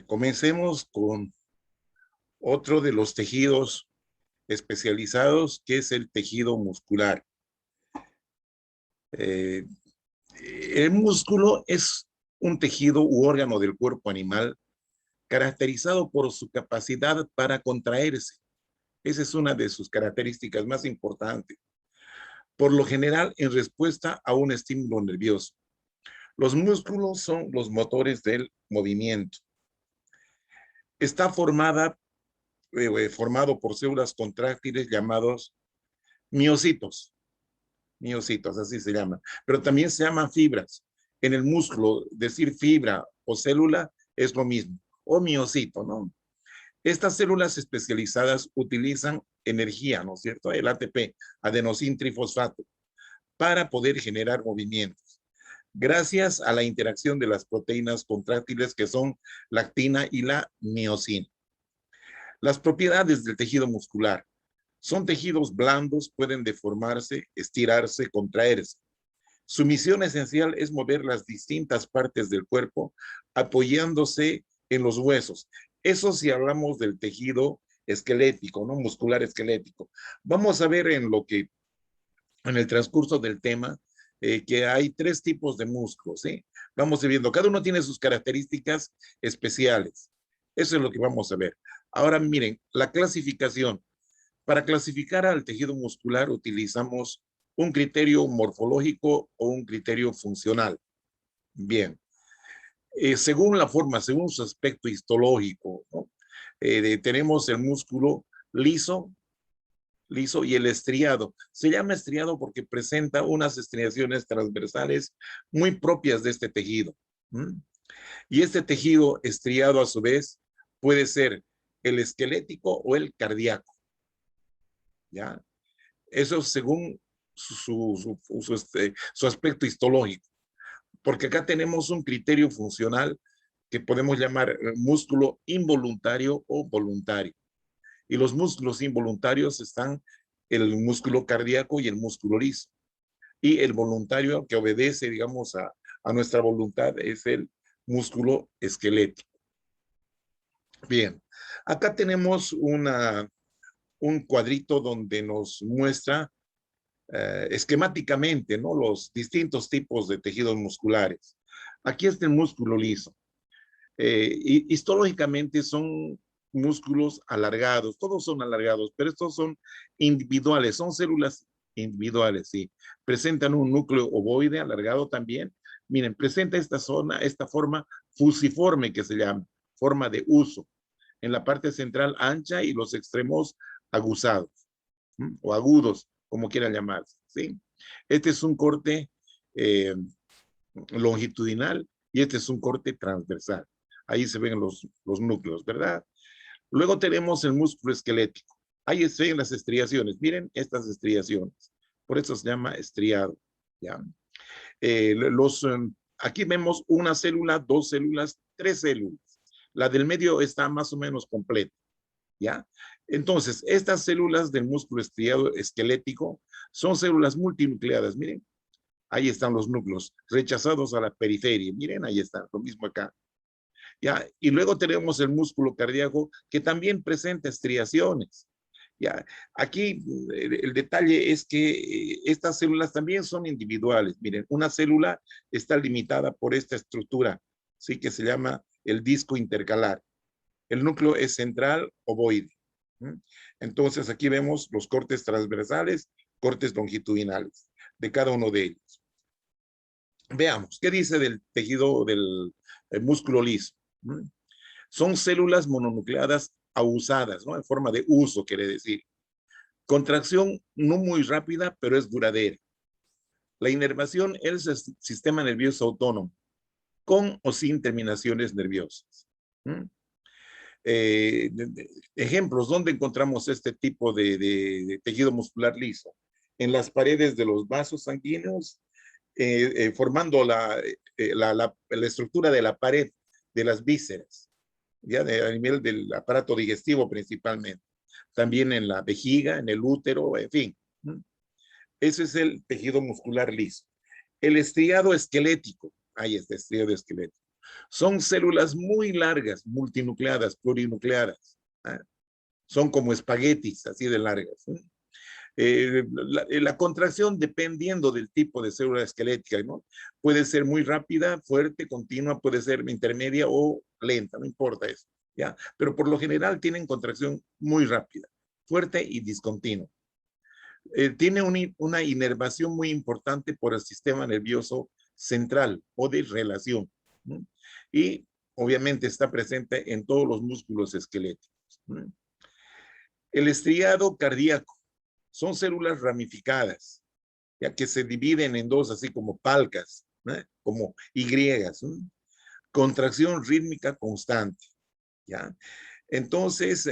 Comencemos con otro de los tejidos especializados, que es el tejido muscular. Eh, el músculo es un tejido u órgano del cuerpo animal caracterizado por su capacidad para contraerse. Esa es una de sus características más importantes. Por lo general, en respuesta a un estímulo nervioso. Los músculos son los motores del movimiento. Está formado por células contráctiles llamados miocitos. Miocitos, así se llaman. Pero también se llaman fibras. En el músculo, decir fibra o célula es lo mismo. O miocito, ¿no? Estas células especializadas utilizan energía, ¿no es cierto? El ATP, adenosín trifosfato, para poder generar movimientos. Gracias a la interacción de las proteínas contráctiles que son la actina y la miocina. Las propiedades del tejido muscular. Son tejidos blandos, pueden deformarse, estirarse, contraerse. Su misión esencial es mover las distintas partes del cuerpo apoyándose en los huesos. Eso si hablamos del tejido esquelético, ¿no? Muscular esquelético. Vamos a ver en el transcurso del tema, que hay tres tipos de músculos, ¿sí? Vamos viendo, cada uno tiene sus características especiales. Eso es lo que vamos a ver. Ahora miren, la clasificación. Para clasificar al tejido muscular utilizamos un criterio morfológico o un criterio funcional. Bien, según la forma, según su aspecto histológico, ¿no? Tenemos el músculo liso y el estriado. Se llama estriado porque presenta unas estriaciones transversales muy propias de este tejido. ¿Mm? Y este tejido estriado a su vez puede ser el esquelético o el cardíaco. ¿Ya? Eso según su aspecto histológico, porque acá tenemos un criterio funcional que podemos llamar músculo involuntario o voluntario. Y los músculos involuntarios están el músculo cardíaco y el músculo liso. Y el voluntario que obedece, digamos, a nuestra voluntad es el músculo esquelético. Bien, acá tenemos un cuadrito donde nos muestra esquemáticamente, ¿no? Los distintos tipos de tejidos musculares. Aquí está el músculo liso. Histológicamente son músculos alargados, todos son alargados, pero estos son individuales, son células individuales, sí. Presentan un núcleo ovoide alargado también. Miren, presenta esta forma fusiforme que se llama, forma de uso. En la parte central ancha y los extremos aguzados, o agudos, como quieran llamarse, ¿sí? Este es un corte eh, longitudinal y este es un corte transversal. Ahí se ven los núcleos, ¿verdad? Luego tenemos el músculo esquelético. Ahí se ven las estriaciones. Miren estas estriaciones. Por eso se llama estriado, ¿ya? Aquí vemos una célula, dos células, tres células. La del medio está más o menos completa, ¿ya? Entonces, estas células del músculo estriado esquelético son células multinucleadas. Miren, ahí están los núcleos rechazados a la periferia. Miren, ahí está, lo mismo acá. ¿Ya? Y luego tenemos el músculo cardíaco que también presenta estriaciones. ¿Ya? Aquí el detalle es que estas células también son individuales. Miren, una célula está limitada por esta estructura, ¿sí? Que se llama el disco intercalar. El núcleo es central ovoide. Entonces aquí vemos los cortes transversales, cortes longitudinales de cada uno de ellos. Veamos, ¿qué dice del tejido del músculo liso? Son células mononucleadas abusadas, ¿no? En forma de uso, quiere decir. Contracción no muy rápida, pero es duradera. La inervación es el sistema nervioso autónomo, con o sin terminaciones nerviosas. Ejemplos, ¿dónde encontramos este tipo de tejido muscular liso? En las paredes de los vasos sanguíneos, formando la estructura de la pared de las vísceras, ya a nivel del aparato digestivo principalmente. También en la vejiga, en el útero, en fin. Ese es el tejido muscular liso. El estriado esquelético, ahí está, estriado esquelético. Son células muy largas, multinucleadas, plurinucleadas. ¿Ah? Son como espaguetis, así de largas. ¿Sí? La contracción, dependiendo del tipo de célula esquelética, ¿no? Puede ser muy rápida, fuerte, continua, puede ser intermedia o lenta, no importa eso, ¿ya? Pero por lo general tienen contracción muy rápida, fuerte y discontinua. Tiene una inervación muy importante por el sistema nervioso central o de relación, ¿no? Y obviamente está presente en todos los músculos esqueléticos, ¿no? El estriado cardíaco son células ramificadas, ya que se dividen en dos, así como palcas, ¿no? Como Y, ¿no? Contracción rítmica constante, ¿ya? Entonces,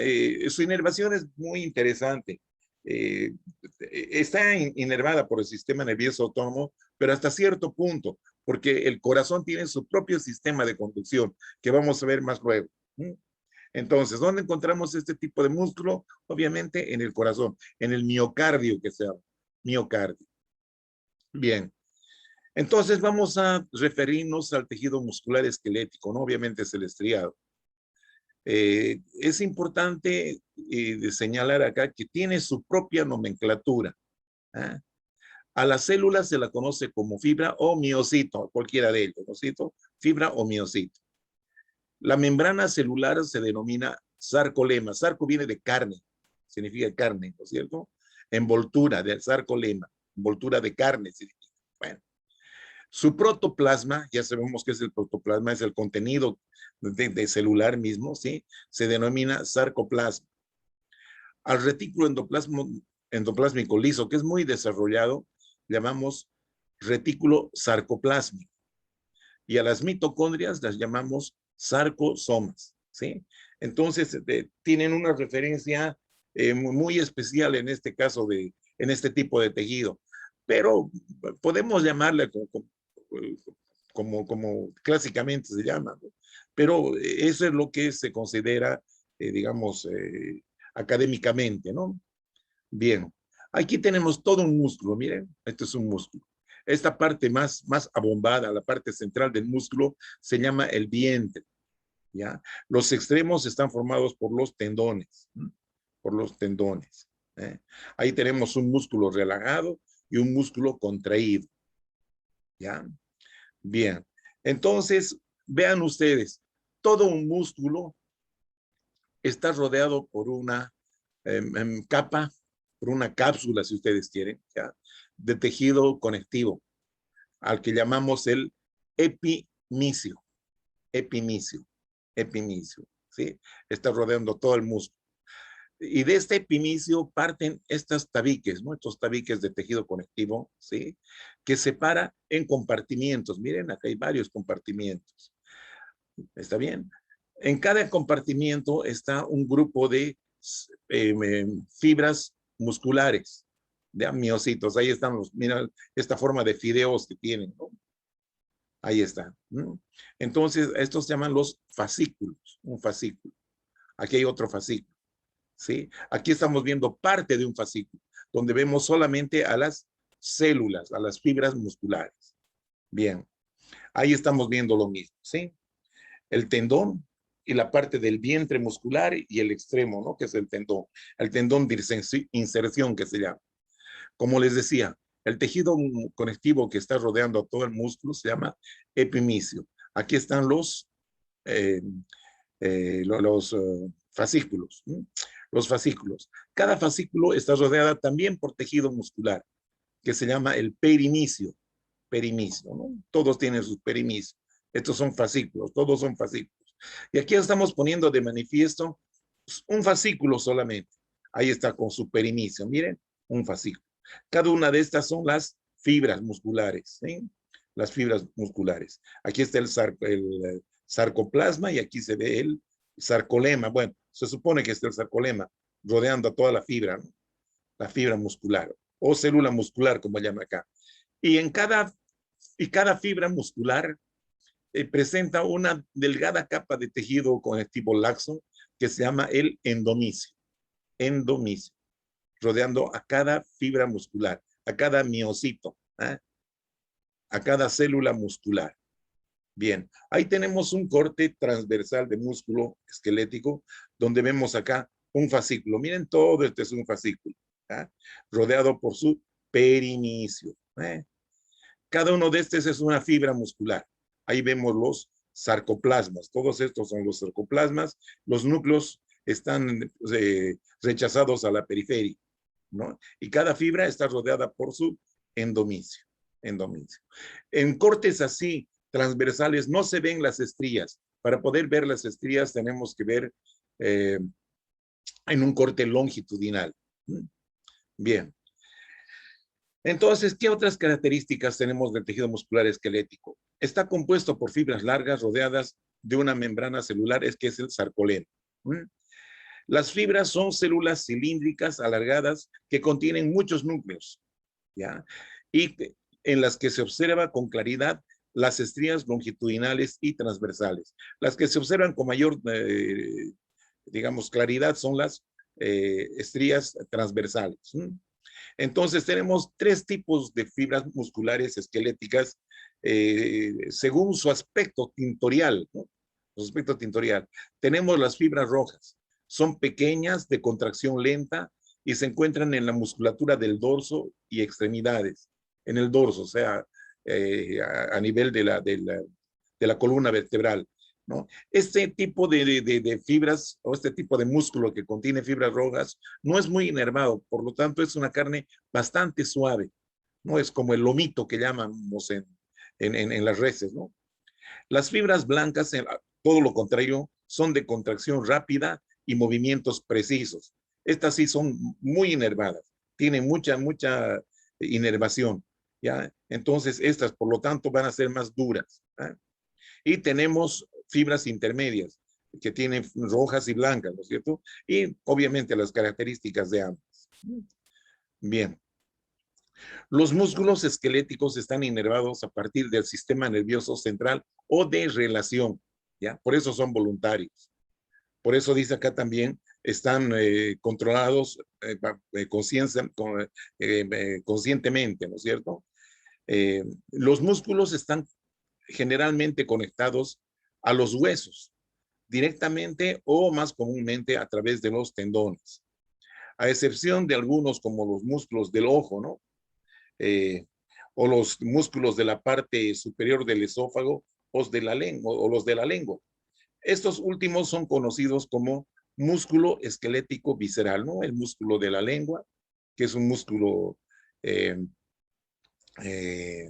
su inervación es muy interesante. Eh, Está inervada por el sistema nervioso autónomo, pero hasta cierto punto, porque el corazón tiene su propio sistema de conducción, que vamos a ver más luego. Entonces, ¿dónde encontramos este tipo de músculo? Obviamente en el corazón, en el miocardio que se llama, miocardio. Bien, entonces vamos a referirnos al tejido muscular esquelético, ¿no? Obviamente es el estriado. Es importante de señalar acá que tiene su propia nomenclatura. ¿Ah? A la célula se la conoce como fibra o miocito, cualquiera de ellos, miocito, fibra o miocito. La membrana celular se denomina sarcolema. Sarco viene de carne, significa carne, ¿no es cierto? Envoltura de sarcolema, envoltura de carne significa. Bueno, su protoplasma, ya sabemos que es el protoplasma, es el contenido de celular mismo, ¿sí? Se denomina sarcoplasma. Al retículo endoplásmico liso, que es muy desarrollado, llamamos retículo sarcoplásmico. Y a las mitocondrias las llamamos sarcosomas, ¿sí? Entonces, tienen una referencia muy especial en este caso en este tipo de tejido. Pero podemos llamarle como clásicamente se llama, ¿no? Pero eso es lo que se considera, digamos, académicamente, ¿no? Bien, aquí tenemos todo un músculo, miren, esto es un músculo. Esta parte más abombada, la parte central del músculo, se llama el vientre, ¿ya? Los extremos están formados por los tendones, ¿m? Por los tendones. ¿Eh? Ahí tenemos un músculo relajado y un músculo contraído, ¿ya? Bien, entonces, vean ustedes, todo un músculo está rodeado por una capa, por una cápsula, si ustedes quieren, ¿ya? De tejido conectivo, al que llamamos el epimicio, epimicio, epimicio, ¿sí? Está rodeando todo el músculo. Y de este epimicio parten estas tabiques, ¿no? Estos tabiques de tejido conectivo, ¿sí? Que separa en compartimientos. Miren, acá hay varios compartimientos. ¿Está bien? En cada compartimiento está un grupo de fibras musculares, de miocitos. Ahí están mira esta forma de fideos que tienen, ¿no? Ahí está. ¿No? Entonces, estos se llaman los fascículos, un fascículo. Aquí hay otro fascículo, ¿sí? Aquí estamos viendo parte de un fascículo, donde vemos solamente a las células, a las fibras musculares. Bien, ahí estamos viendo lo mismo, ¿sí? El tendón y la parte del vientre muscular y el extremo, ¿no? Que es el tendón de inserción que se llama. Como les decía, el tejido conectivo que está rodeando a todo el músculo se llama epimicio. Aquí están eh, los fascículos, ¿no? Los fascículos. Cada fascículo está rodeada también por tejido muscular, que se llama el perimicio. Perimicio, ¿no? Todos tienen sus perimicios. Estos son fascículos, todos son fascículos. Y aquí estamos poniendo de manifiesto un fascículo solamente. Ahí está con su perimicio. Miren, un fascículo. Cada una de estas son las fibras musculares, ¿sí? Las fibras musculares. Aquí está el sarcoplasma y aquí se ve el sarcolema. Bueno, se supone que está el sarcolema rodeando a toda la fibra, ¿no? La fibra muscular o célula muscular, como llama acá. Y cada fibra muscular presenta una delgada capa de tejido conectivo laxo que se llama el endomicio, rodeando a cada fibra muscular, a cada miocito, ¿eh? A cada célula muscular. Bien, ahí tenemos un corte transversal de músculo esquelético, donde vemos acá un fascículo. Miren, todo este es un fascículo, ¿ah? Rodeado por su perinicio. Cada uno de estos es una fibra muscular. Ahí vemos los sarcoplasmas. Todos estos son los sarcoplasmas. Los núcleos están rechazados a la periferia, ¿no? Y cada fibra está rodeada por su endomisio. Endomisio. En cortes así, transversales, no se ven las estrías. Para poder ver las estrías tenemos que ver en un corte longitudinal. Bien. Entonces, ¿qué otras características tenemos del tejido muscular esquelético? Está compuesto por fibras largas rodeadas de una membrana celular, que es el sarcoleno. Las fibras son células cilíndricas alargadas que contienen muchos núcleos, ¿ya? Y en las que se observa con claridad las estrías longitudinales y transversales. Las que se observan con mayor, digamos, claridad son las estrías transversales. Entonces tenemos tres tipos de fibras musculares esqueléticas según su aspecto tintorial, ¿no? Su aspecto tintorial. Tenemos las fibras rojas. Son pequeñas, de contracción lenta y se encuentran en la musculatura del dorso y extremidades. En el dorso, o sea, a nivel de la columna vertebral, ¿no? Este tipo de fibras o este tipo de músculo que contiene fibras rojas no es muy inervado, por lo tanto es una carne bastante suave, no es como el lomito que llamamos en las reses, ¿no? Las fibras blancas, todo lo contrario, son de contracción rápida y movimientos precisos. Estas sí son muy inervadas, tienen mucha inervación, ¿ya? Entonces estas, por lo tanto, van a ser más duras, ¿eh? Y tenemos fibras intermedias que tienen rojas y blancas, ¿no es cierto? Y obviamente las características de ambas. Bien. Los músculos esqueléticos están inervados a partir del sistema nervioso central o de relación, ¿ya? Por eso son voluntarios. Por eso dice acá también, están controlados conscientemente, ¿no es cierto? Los músculos están generalmente conectados a los huesos, directamente o más comúnmente a través de los tendones, a excepción de algunos como los músculos del ojo, ¿no? O los músculos de la parte superior del esófago o los de la lengua. Estos últimos son conocidos como músculo esquelético visceral, ¿no? El músculo de la lengua, que es un músculo eh, eh,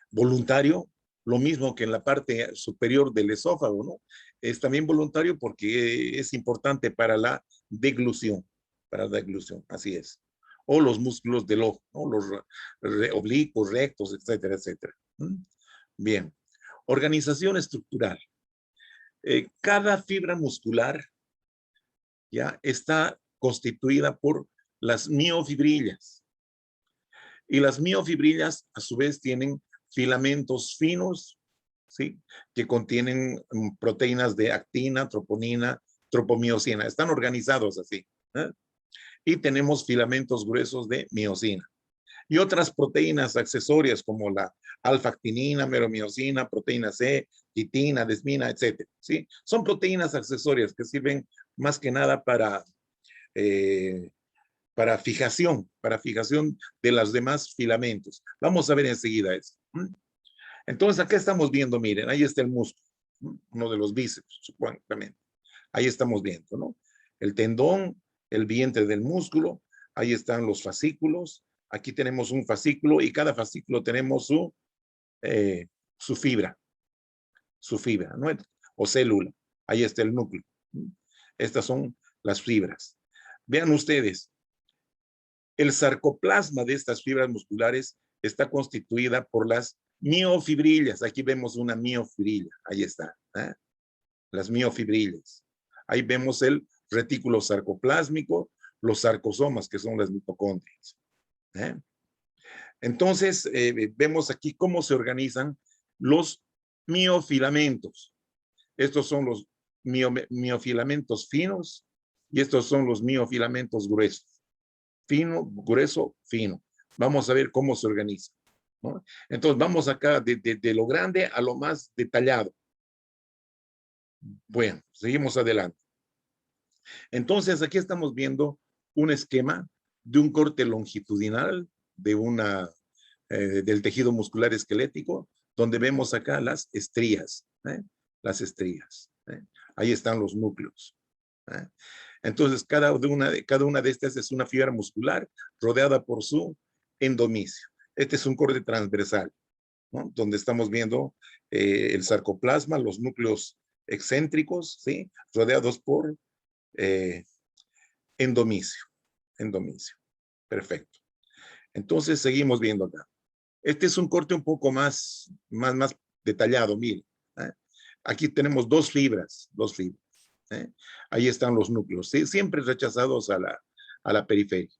voluntario, lo mismo que en la parte superior del esófago, ¿no? Es también voluntario porque es importante para la deglución, así es. O los músculos del ojo, ¿no? Los oblicuos, rectos, etcétera, etcétera. Bien. Organización estructural. Cada fibra muscular ya está constituida por las miofibrillas. Y las miofibrillas, a su vez, tienen filamentos finos, ¿sí? Que contienen proteínas de actina, troponina, tropomiosina. Están organizados así, ¿eh? Y tenemos filamentos gruesos de miosina. Y otras proteínas accesorias como la alfa-actinina, meromiosina, proteína C, quitina, desmina, etcétera, ¿sí? Son proteínas accesorias que sirven más que nada para fijación de los demás filamentos. Vamos a ver enseguida eso. Entonces, acá estamos viendo, miren, ahí está el músculo, uno de los bíceps, supuestamente. Ahí estamos viendo, ¿no? El tendón, el vientre del músculo, ahí están los fascículos. Aquí tenemos un fascículo y cada fascículo tenemos su fibra, ¿no? O célula. Ahí está el núcleo. Estas son las fibras. Vean ustedes, el sarcoplasma de estas fibras musculares está constituida por las miofibrillas. Aquí vemos una miofibrilla. Ahí está, ¿eh? Las miofibrillas. Ahí vemos el retículo sarcoplásmico, los sarcosomas, que son las mitocondrias, ¿eh? Entonces, vemos aquí cómo se organizan los miofilamentos. Estos son los miofilamentos finos y estos son los miofilamentos gruesos. Fino, grueso, fino. Vamos a ver cómo se organiza. ¿no? Entonces, vamos acá de lo grande a lo más detallado. Bueno, seguimos adelante. Entonces, aquí estamos viendo un esquema de un corte longitudinal del tejido muscular esquelético, donde vemos acá las estrías, las estrías. Ahí están los núcleos. Entonces, cada una de estas es una fibra muscular rodeada por su endomisio. Este es un corte transversal, ¿no? Donde estamos viendo el sarcoplasma, los núcleos excéntricos, ¿sí? Rodeados por eh, endomisio. Endomisio. Perfecto. Entonces, seguimos viendo acá. Este es un corte un poco más detallado, mire. Aquí tenemos dos fibras. Ahí están los núcleos, ¿sí? Siempre rechazados a la periferia.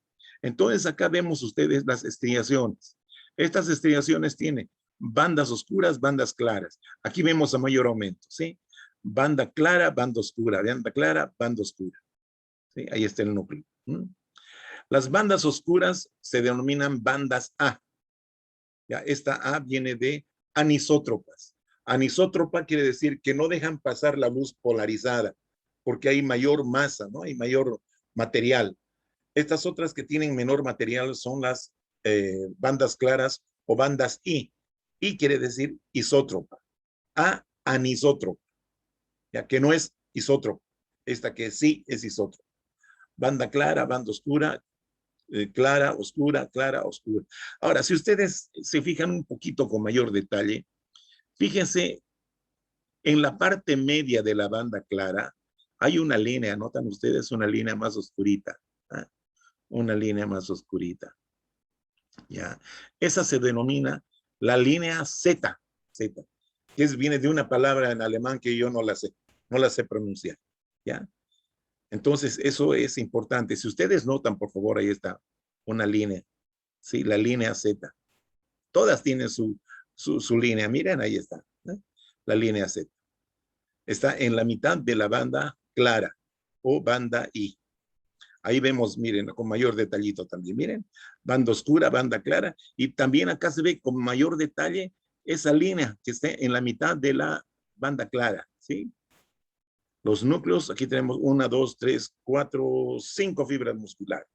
Entonces, acá vemos ustedes las estriaciones. Estas estriaciones tienen bandas oscuras, bandas claras. Aquí vemos a mayor aumento, ¿sí? Banda clara, banda oscura, banda clara, banda oscura. ¿Sí? Ahí está el núcleo. Las bandas oscuras se denominan bandas A. ¿Ya? Esta A viene de anisótropas. Anisótropa quiere decir que no dejan pasar la luz polarizada, porque hay mayor masa, ¿no? Hay mayor material. Estas otras que tienen menor material son las bandas claras o bandas I. I quiere decir isótropa. A, anisótropa, ya que no es isótropa. Esta que sí es isótropa. Banda clara, banda oscura, clara, oscura, clara, oscura. Ahora, si ustedes se fijan un poquito con mayor detalle, fíjense en la parte media de la banda clara, hay una línea, notan ustedes, una línea más oscurita. ¿Ah? Una línea más oscurita. ¿Ya? Esa se denomina la línea Z, Z, que viene de una palabra en alemán que yo no la sé pronunciar. ¿Ya? Entonces, eso es importante. Si ustedes notan, por favor, ahí está una línea. Sí, la línea Z. Todas tienen su línea. Miren, ahí está. La línea Z. Está en la mitad de la banda clara o banda I. Ahí vemos, miren, con mayor detallito también. Miren, banda oscura, banda clara. Y también acá se ve con mayor detalle esa línea que está en la mitad de la banda clara. ¿Sí? Los núcleos, aquí tenemos 1, 2, 3, 4, 5 fibras musculares.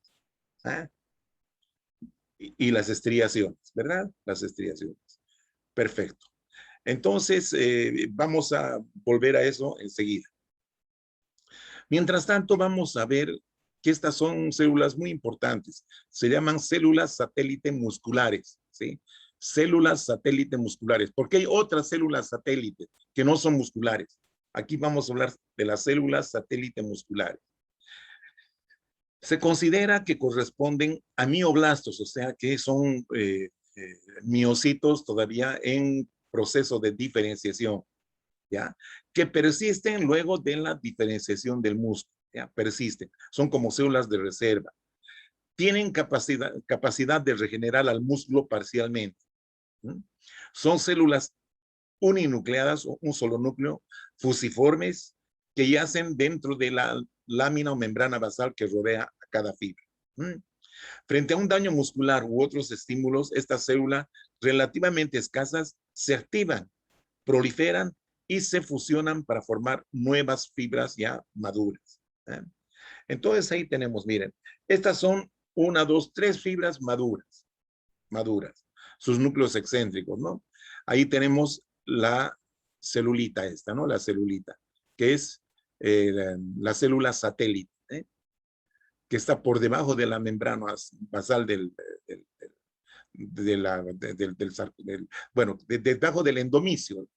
¿Ah? Y las estriaciones, ¿verdad? Las estriaciones. Perfecto. Entonces, vamos a volver a eso enseguida. Mientras tanto, vamos a ver que estas son células muy importantes. Se llaman células satélite musculares, ¿sí? Células satélite musculares, porque hay otras células satélite que no son musculares. Aquí vamos a hablar de las células satélite musculares. Se considera que corresponden a mioblastos, o sea que son miocitos todavía en proceso de diferenciación, ¿ya? Que persisten luego de la diferenciación del músculo, ¿ya? Persisten, son como células de reserva. Tienen capacidad de regenerar al músculo parcialmente. ¿Mm? Son células uninucleadas o un solo núcleo, fusiformes, que yacen dentro de la lámina o membrana basal que rodea a cada fibra. Frente a un daño muscular u otros estímulos, estas células relativamente escasas se activan, proliferan y se fusionan para formar nuevas fibras ya maduras. Entonces ahí tenemos, miren, estas son 1, 2, 3 fibras maduras, sus núcleos excéntricos, ¿no? Ahí tenemos la celulita esta, ¿no? La celulita, que es la célula satélite, que está por debajo de la membrana basal debajo del endomisio,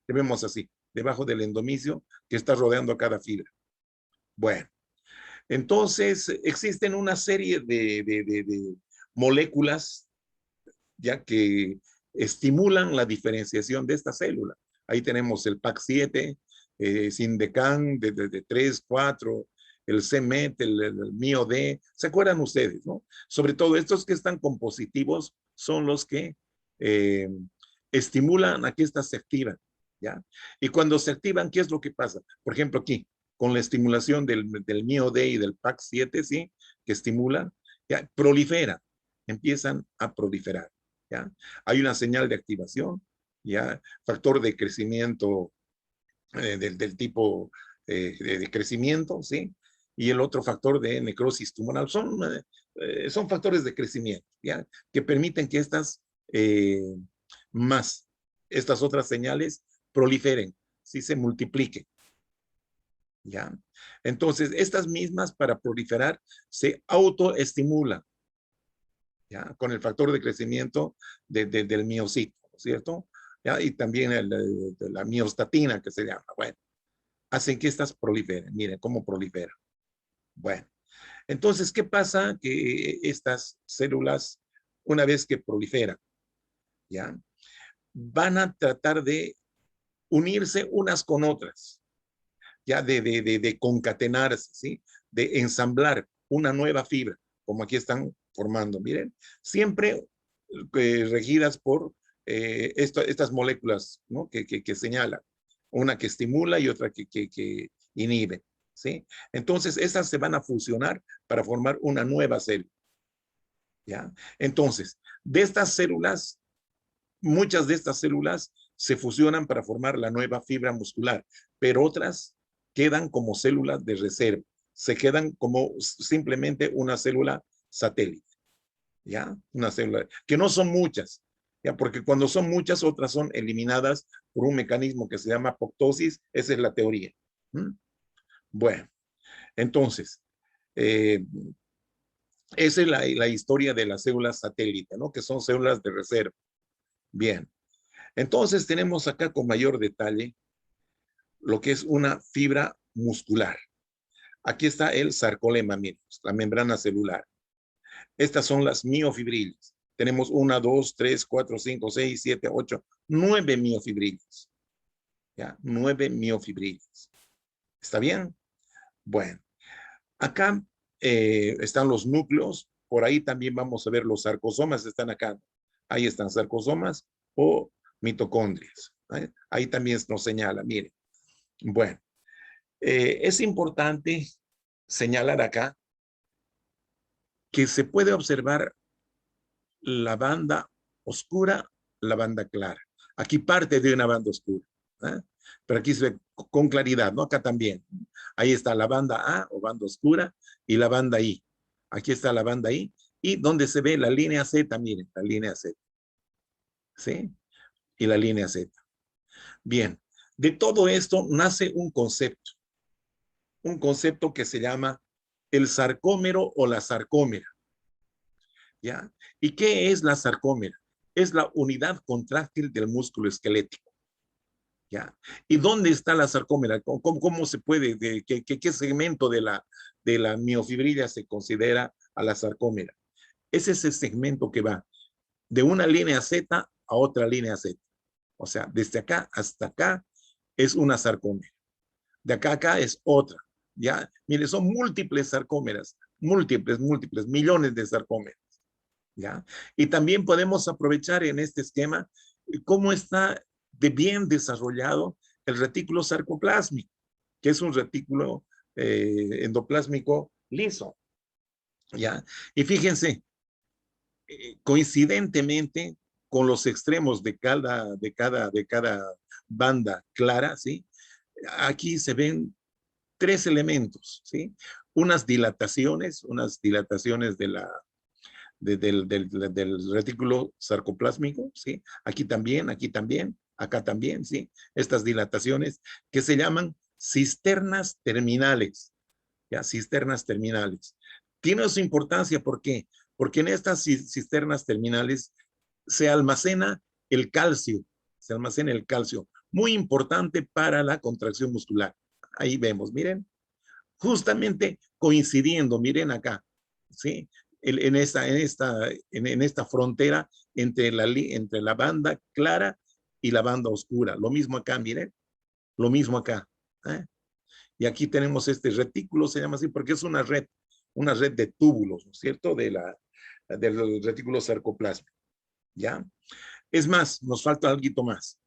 que vemos así, debajo del endomisio que está rodeando a cada fibra. Bueno, entonces existen una serie de moléculas ya que estimulan la diferenciación de esta célula. Ahí tenemos el PAC7, Sindecan de 3, 4, el CMET, el MIO-D, ¿se acuerdan ustedes, no? Sobre todo estos que están compositivos son los que estimulan a que estas se activan, ¿ya? Y cuando se activan, ¿qué es lo que pasa? Por ejemplo, aquí, con la estimulación del MIO-D y del PAC7, ¿sí? Que estimulan, ya, proliferan, empiezan a proliferar. ¿ya? Hay una señal de activación, ¿ya? Factor de crecimiento del tipo de crecimiento, ¿sí? Y el otro factor de necrosis tumoral. Son factores de crecimiento, ¿ya? Que permiten que eh, estas otras señales proliferen, ¿sí? Se multipliquen, ¿ya? Entonces, estas mismas para proliferar se autoestimulan, ¿ya? Con el factor de crecimiento del miocito, ¿cierto? ¿Ya? Y también la miostatina, que se llama. Bueno, hacen que estas proliferen. Miren cómo proliferan. Bueno, entonces, ¿qué pasa? Que estas células, una vez que proliferan, ¿ya? Van a tratar de unirse unas con otras, ya de concatenarse, ¿sí? De ensamblar una nueva fibra, como aquí están formando, miren, siempre regidas por estas moléculas, ¿no? Que señalan, una que estimula y otra que inhibe, ¿sí? Entonces, estas se van a fusionar para formar una nueva célula, ¿ya? Entonces, de estas células, muchas de estas células se fusionan para formar la nueva fibra muscular, pero otras quedan como células de reserva, se quedan como simplemente una célula satélite, ¿ya? Una célula, que no son muchas, ¿ya? Porque cuando son muchas, otras son eliminadas por un mecanismo que se llama apoptosis, esa es la teoría. ¿Mm? Bueno, entonces, eh, esa es la historia de las células satélite, ¿no? Que son células de reserva. Bien, entonces tenemos acá con mayor detalle lo que es una fibra muscular. Aquí está el sarcolema, miren, la membrana celular. Estas son las miofibrillas. Tenemos 1, 2, 3, 4, 5, 6, 7, 8, 9 miofibrillas. ¿Ya? 9 miofibrillas. ¿Está bien? Bueno, acá están los núcleos. Por ahí también vamos a ver los sarcosomas. Están acá. Ahí están sarcosomas o mitocondrias. Ahí también nos señala, miren. Bueno, es importante señalar acá que se puede observar la banda oscura, la banda clara. Aquí parte de una banda oscura, ¿eh? Pero aquí se ve con claridad, ¿no? Acá también. Ahí está la banda A o banda oscura y la banda I. Aquí está la banda I y donde se ve la línea Z, miren, la línea Z, ¿sí? Y la línea Z. Bien, de todo esto nace un concepto que se llama el sarcómero o la sarcómera, ¿ya? ¿Y qué es la sarcómera? Es la unidad contráctil del músculo esquelético, ¿ya? ¿Y dónde está la sarcómera? ¿Cómo se puede, qué segmento de la miofibrilla se considera a la sarcómera? Es ese segmento que va de una línea Z a otra línea Z. O sea, desde acá hasta acá es una sarcómera. De acá a acá es otra, ¿ya? Mire, son múltiples sarcómeras, múltiples, millones de sarcómeras, ¿ya? Y también podemos aprovechar en este esquema cómo está de bien desarrollado el retículo sarcoplásmico, que es un retículo endoplásmico liso, ¿ya? Y fíjense, coincidentemente con los extremos de cada banda clara, ¿sí? Aquí se ven tres elementos, ¿sí? Unas dilataciones del retículo sarcoplásmico, ¿sí? Aquí también, acá también, ¿sí? Estas dilataciones que se llaman cisternas terminales, ¿ya? Cisternas terminales. Tiene su importancia, ¿por qué? Porque en estas cisternas terminales se almacena el calcio, se almacena el calcio, muy importante para la contracción muscular. Ahí vemos, miren, justamente coincidiendo, miren acá, ¿sí? En esta frontera entre la banda clara y la banda oscura. Lo mismo acá, miren, lo mismo acá. ¿Eh? Y aquí tenemos este retículo, se llama así, porque es una red de túbulos, ¿no es cierto? Del retículo sarcoplásmico, ¿ya? Es más, nos falta algo más.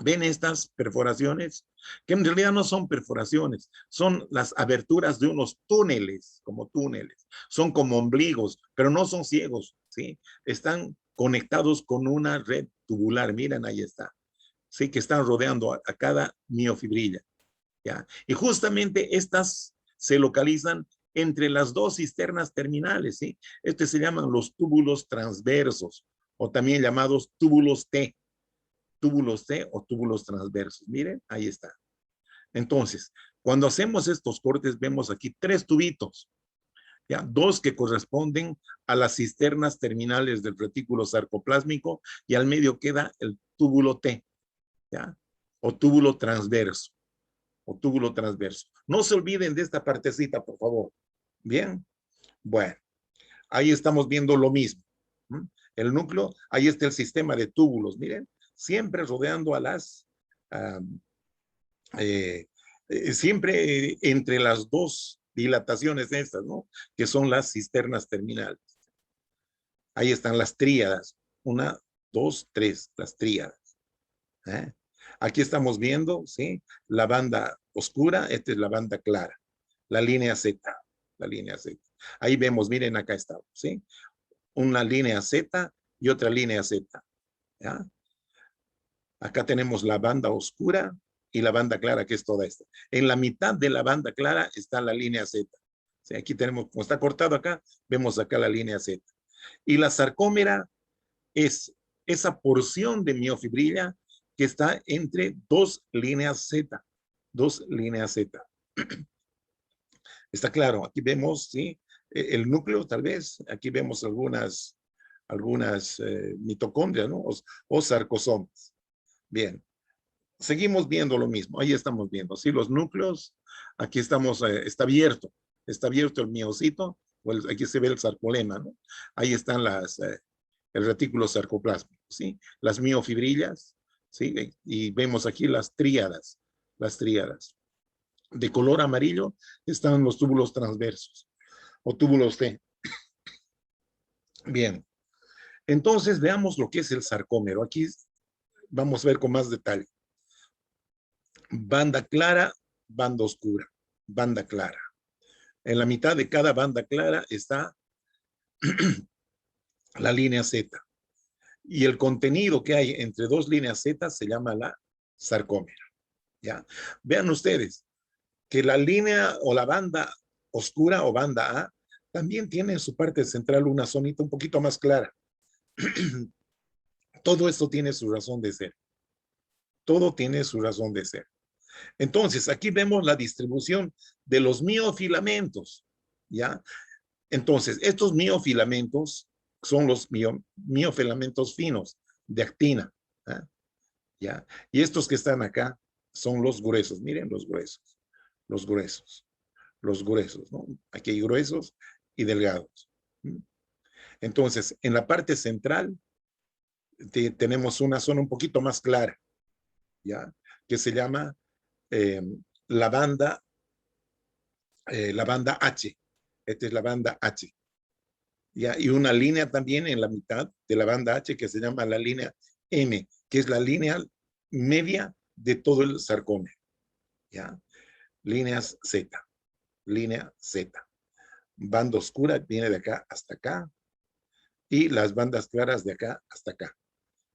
¿Ven estas perforaciones? Que en realidad no son perforaciones, son las aberturas de unos túneles, como túneles. Son como ombligos, pero no son ciegos, ¿sí? Están conectados con una red tubular. Miren, ahí está. Sí, que están rodeando a cada miofibrilla. ¿Ya? Y justamente estas se localizan entre las dos cisternas terminales, ¿sí? Se llaman los túbulos transversos, o también llamados túbulos T o túbulos transversos. Miren, ahí está. Entonces, cuando hacemos estos cortes, vemos aquí tres tubitos, ¿ya? Dos que corresponden a las cisternas terminales del retículo sarcoplásmico y al medio queda el túbulo T, ¿ya? O túbulo transverso. O túbulo transverso. No se olviden de esta partecita, por favor. Bien, bueno, ahí estamos viendo lo mismo. El núcleo, ahí está el sistema de túbulos, miren, siempre rodeando a las, siempre entre las dos dilataciones estas, ¿no? Que son las cisternas terminales. Ahí están las tríadas, una, dos, tres, las tríadas. ¿Eh? Aquí estamos viendo, ¿sí? La banda oscura, esta es la banda clara, la línea Z, la línea Z. Ahí vemos, miren, acá estamos, ¿sí? Una línea Z y otra línea Z, ¿ya? Acá tenemos la banda oscura y la banda clara, que es toda esta. En la mitad de la banda clara está la línea Z. ¿Sí? Aquí tenemos, como está cortado acá, vemos acá la línea Z. Y la sarcómera es esa porción de miofibrilla que está entre dos líneas Z, dos líneas Z. Está claro, aquí vemos, ¿sí? El núcleo, tal vez, aquí vemos algunas mitocondrias, ¿no? O sarcosomas. Bien, seguimos viendo lo mismo, ahí estamos viendo, ¿sí? Los núcleos, aquí estamos, está abierto el miocito, aquí se ve el sarcolema, ¿no? Ahí están el retículo sarcoplásmico, ¿sí? Las miofibrillas, ¿sí? Y vemos aquí las tríadas. De color amarillo están los túbulos transversos o túbulos T. Bien, entonces veamos lo que es el sarcómero. Aquí vamos a ver con más detalle. Banda clara, banda oscura, banda clara. En la mitad de cada banda clara está la línea Z. Y el contenido que hay entre dos líneas Z se llama la sarcómera. ¿Ya? Vean ustedes que la línea o la banda oscura o banda A también tiene en su parte central una zonita un poquito más clara. Todo esto tiene su razón de ser. Todo tiene su razón de ser. Entonces, aquí vemos la distribución de los miofilamentos, ¿ya? Entonces, estos miofilamentos son los miofilamentos finos de actina, ¿eh? ¿Ya? Y estos que están acá son los gruesos. Miren los gruesos, los gruesos, los gruesos, ¿no? Aquí hay gruesos y delgados. Entonces, en la parte central tenemos una zona un poquito más clara, ¿ya? Que se llama eh, la banda H. Esta es la banda H. ¿Ya? Y una línea también en la mitad de la banda H que se llama la línea M, que es la línea media de todo el sarcómero. ¿Ya? Líneas Z, línea Z. Banda oscura viene de acá hasta acá y las bandas claras de acá hasta acá.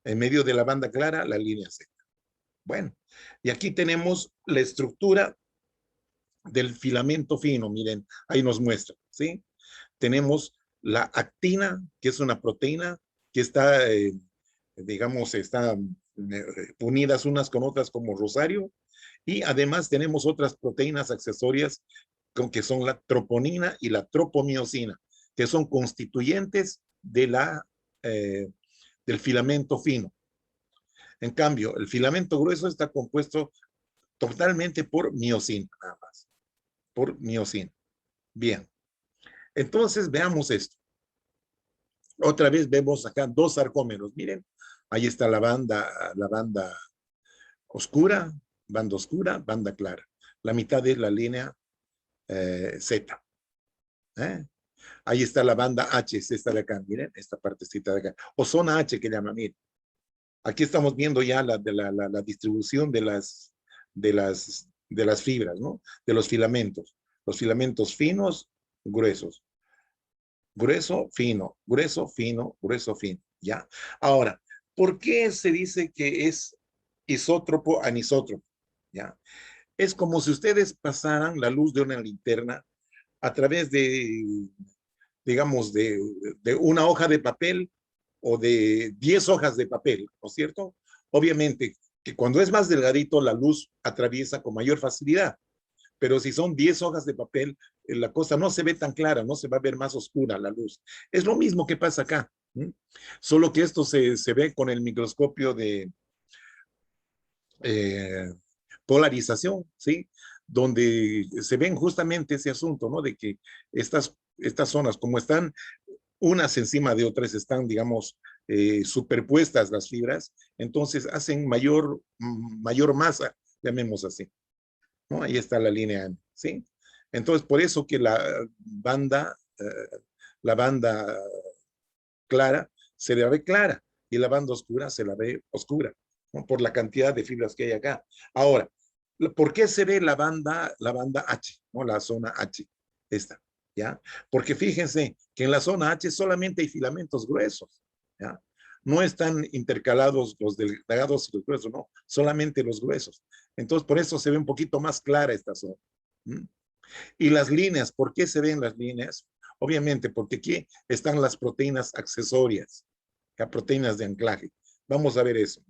En medio de la banda clara, la línea Z. Bueno, y aquí tenemos la estructura del filamento fino. Miren, ahí nos muestra, ¿sí? Tenemos la actina, que es una proteína que está, digamos, están unidas unas con otras como rosario, y además tenemos otras proteínas accesorias que son la troponina y la tropomiosina, que son constituyentes del filamento fino. En cambio, el filamento grueso está compuesto totalmente por miosina, nada más, por miosina. Bien, entonces veamos esto. Otra vez vemos acá dos sarcómeros. Miren, ahí está la banda oscura, banda clara. La mitad es la línea Z. ¿Eh? Ahí está la banda H, es esta de acá. Miren, esta partecita de acá. O zona H que llaman, miren. Aquí estamos viendo ya la distribución de las fibras, ¿no? De los filamentos. Los filamentos finos, gruesos. Grueso, fino, grueso, fino, grueso, fino. ¿ya? Ahora, ¿por qué se dice que es isótropo anisótropo? ¿Ya? Es como si ustedes pasaran la luz de una linterna a través de, digamos, de una hoja de papel o de 10 hojas de papel, ¿no es cierto? Obviamente que cuando es más delgadito, la luz atraviesa con mayor facilidad, pero si son 10 hojas de papel, la cosa no se ve tan clara, no se va a ver más oscura la luz. Es lo mismo que pasa acá, ¿m? Solo que esto se ve con el microscopio de eh, polarización, ¿sí? Donde se ven justamente ese asunto, ¿no? De que estas zonas, como están unas encima de otras, están, digamos, superpuestas las fibras, entonces hacen mayor masa, llamemos así, ¿no? Ahí está la línea M, ¿sí? Entonces, por eso que la banda clara se la ve clara y la banda oscura se la ve oscura, ¿no? Por la cantidad de fibras que hay acá. Ahora, ¿por qué se ve la banda H, ¿no? La zona H, esta, ¿ya? Porque fíjense que en la zona H solamente hay filamentos gruesos, ¿ya? No están intercalados los delgados y los gruesos, no, solamente los gruesos. Entonces, por eso se ve un poquito más clara esta zona. ¿Mm? Y las líneas, ¿por qué se ven las líneas? Obviamente, porque aquí están las proteínas accesorias, las proteínas de anclaje. Vamos a ver eso.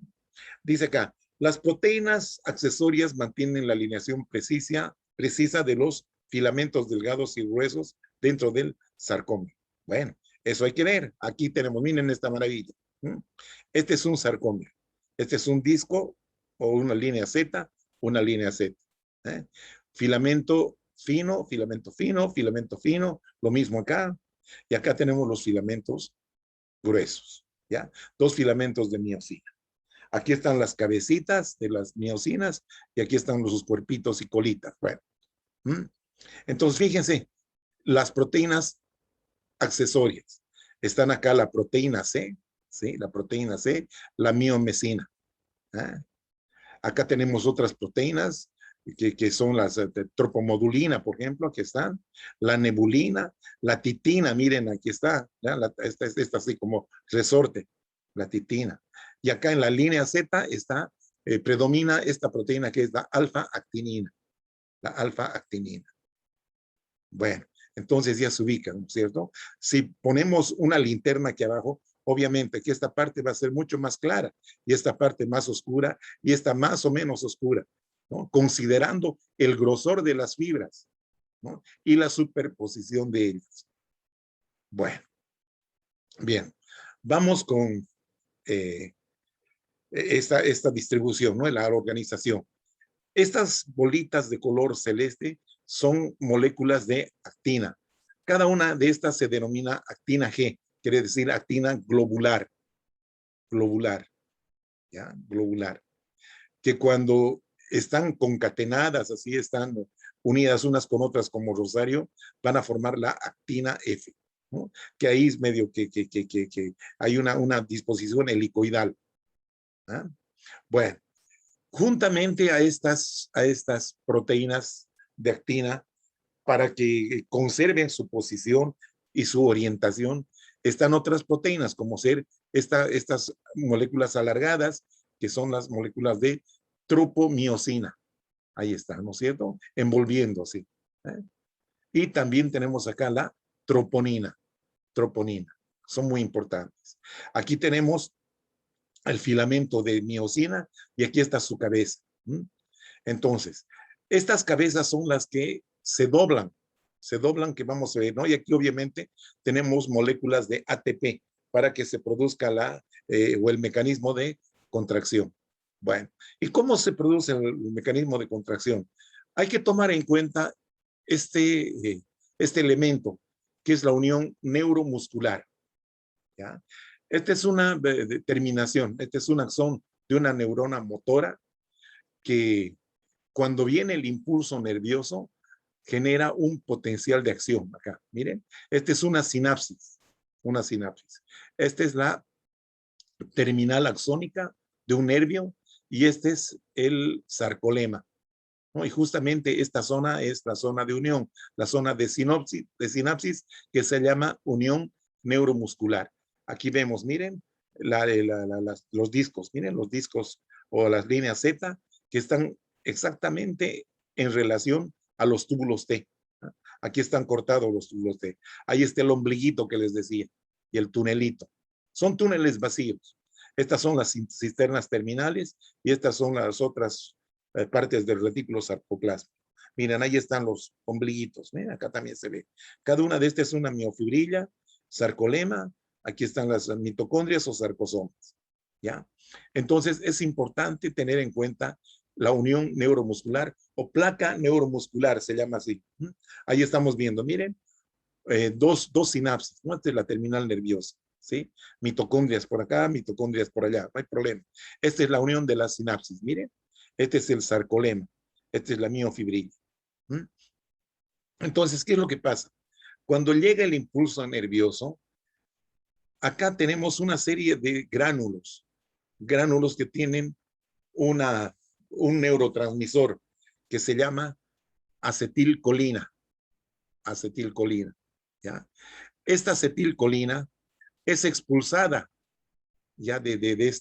Dice acá, las proteínas accesorias mantienen la alineación precisa de los filamentos delgados y gruesos dentro del sarcómero. Bueno, eso hay que ver. Aquí tenemos, miren esta maravilla. Este es un sarcómero. Este es un disco o una línea Z, una línea Z. ¿eh? Filamento fino, filamento fino, filamento fino, lo mismo acá. Y acá tenemos los filamentos gruesos, ¿ya? Dos filamentos de miosina. Aquí están las cabecitas de las miosinas y aquí están los cuerpitos y colitas. Bueno, entonces fíjense, las proteínas accesorias. Están acá la proteína C, ¿sí? La proteína C, la miomesina. ¿eh? Acá tenemos otras proteínas que son las tropomodulina, por ejemplo, aquí están, la nebulina, la titina, miren, aquí está, esta así como resorte, la titina. Y acá en la línea Z está, predomina esta proteína que es la alfa-actinina, la alfa-actinina. Bueno, entonces ya se ubican, ¿no es cierto? Si ponemos una linterna aquí abajo, obviamente que esta parte va a ser mucho más clara y esta parte más oscura y esta más o menos oscura, ¿no? Considerando el grosor de las fibras, ¿no? Y la superposición de ellas. Bueno, bien, vamos con esta distribución, ¿no? La organización. Estas bolitas de color celeste son moléculas de actina. Cada una de estas se denomina actina G, quiere decir actina globular, globular, ¿ya? Globular. Que cuando están concatenadas, así están unidas unas con otras como rosario, van a formar la actina F, ¿no? Que ahí es medio que hay una disposición helicoidal. ¿eh? Bueno, juntamente a estas proteínas de actina, para que conserven su posición y su orientación, están otras proteínas, como ser estas moléculas alargadas, que son las moléculas de tropomiosina. Ahí está, ¿no es cierto? Envolviendo así. ¿eh? Y también tenemos acá la troponina. Troponina. Son muy importantes. Aquí tenemos el filamento de miosina y aquí está su cabeza. Entonces, estas cabezas son las que se doblan que vamos a ver, ¿no? Y aquí obviamente tenemos moléculas de ATP para que se produzca o el mecanismo de contracción. Bueno, ¿y cómo se produce el mecanismo de contracción? Hay que tomar en cuenta este elemento, que es la unión neuromuscular. ¿ya? Esta es una terminación, este es un axón de una neurona motora que cuando viene el impulso nervioso genera un potencial de acción. Acá, miren, esta es una sinapsis, una sinapsis. Esta es la terminal axónica de un nervio y este es el sarcolema. ¿no? Y justamente esta zona es la zona de unión, la zona de sinapsis que se llama unión neuromuscular. Aquí vemos, miren, los discos, miren los discos o las líneas Z que están exactamente en relación a los túbulos T. Aquí están cortados los túbulos T. Ahí está el ombliguito que les decía y el tunelito. Son túneles vacíos. Estas son las cisternas terminales y estas son las otras partes del retículo sarcoplasma. Miren, ahí están los ombliguitos. Miren, acá también se ve. Cada una de estas es una miofibrilla, sarcolema. Aquí están las mitocondrias o sarcosomas. ¿Ya? Entonces, es importante tener en cuenta la unión neuromuscular o placa neuromuscular, se llama así. Ahí estamos viendo, miren, dos sinapsis, ¿no? Esta es la terminal nerviosa, ¿sí? Mitocondrias por acá, mitocondrias por allá, no hay problema. Esta es la unión de las sinapsis, miren. Este es el sarcolema, esta es la miofibrilla. Entonces, ¿qué es lo que pasa? Cuando llega el impulso nervioso, acá tenemos una serie de gránulos que tienen un neurotransmisor que se llama acetilcolina. ¿Ya? Esta acetilcolina es expulsada ya de